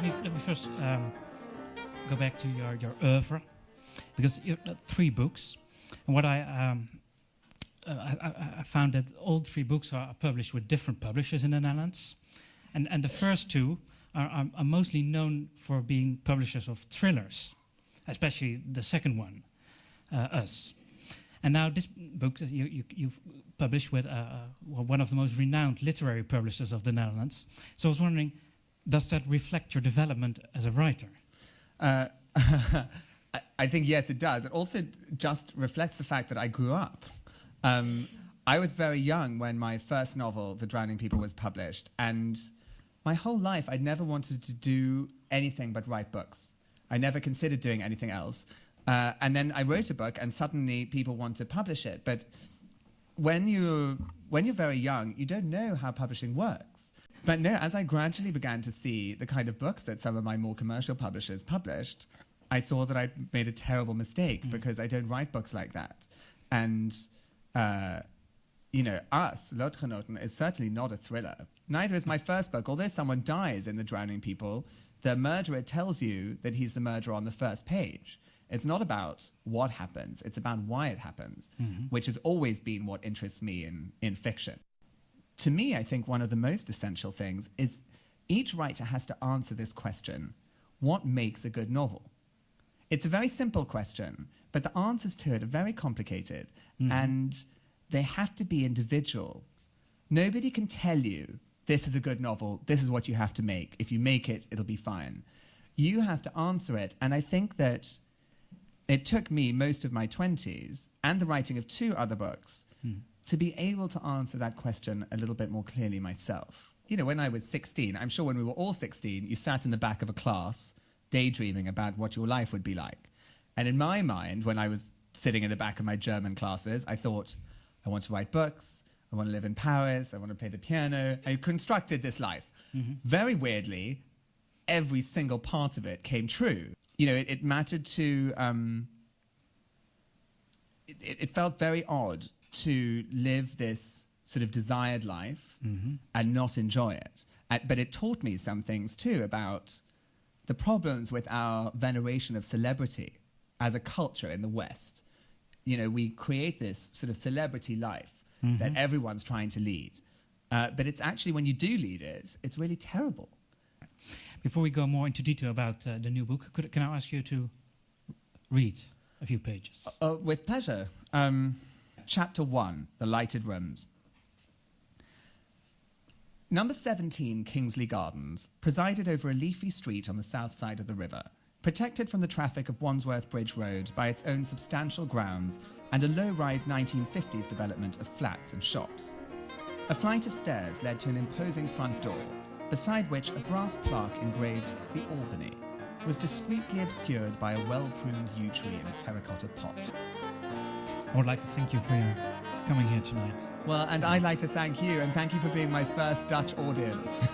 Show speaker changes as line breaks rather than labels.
let me first go back to your oeuvre, because you have 3 books, and what I found that all 3 books are published with different publishers in the Netherlands, and the first 2 are mostly known for being publishers of thrillers, especially the second one, Us. And now this book you've published with one of the most renowned literary publishers of the Netherlands. So I was wondering, does that reflect your development as a writer?
I think yes, it does. It also just reflects the fact that I grew up. I was very young when my first novel, The Drowning People, was published, and my whole life I'd never wanted to do anything but write books. I never considered doing anything else. And then I wrote a book, and suddenly people want to publish it. But when you're very young, you don't know how publishing works. But no, as I gradually began to see the kind of books that some of my more commercial publishers published, I saw that I'd made a terrible mistake because I don't write books like that. And, you know, Us, Lotgenoten, is certainly not a thriller. Neither is my first book. Although someone dies in The Drowning People, the murderer tells you that he's the murderer on the first page. It's not about what happens, it's about why it happens, which has always been what interests me in fiction. To me, I think one of the most essential things is each writer has to answer this question: what makes a good novel? It's a very simple question, but the answers to it are very complicated, and they have to be individual. Nobody can tell you, this is a good novel, this is what you have to make. If you make it, it'll be fine. You have to answer it, and I think that it took me most of my 20s and the writing of 2 other books to be able to answer that question a little bit more clearly myself. You know, when I was 16, I'm sure when we were all 16, you sat in the back of a class daydreaming about what your life would be like. And in my mind, when I was sitting in the back of my German classes, I thought, I want to write books, I want to live in Paris, I want to play the piano. I constructed this life. Very weirdly, every single part of it came true. You know, it mattered to... It felt very odd to live this sort of desired life and not enjoy it. But it taught me some things too about the problems with our veneration of celebrity as a culture in the West. You know, we create this sort of celebrity life that everyone's trying to lead. But it's actually, when you do lead it, it's really terrible.
Before we go more into detail about the new book, can I ask you to read a few pages?
With pleasure. Chapter 1, The Lighted Rooms. Number 17 Kingsley Gardens presided over a leafy street on the south side of the river, protected from the traffic of Wandsworth Bridge Road by its own substantial grounds and a low-rise 1950s development of flats and shops. A flight of stairs led to an imposing front door, beside which a brass plaque engraved "The Albany" was discreetly obscured by a well-pruned yew tree in a terracotta pot.
I would like to thank you for your coming here tonight.
Well, and I'd like to thank you, and thank you for being my first Dutch audience.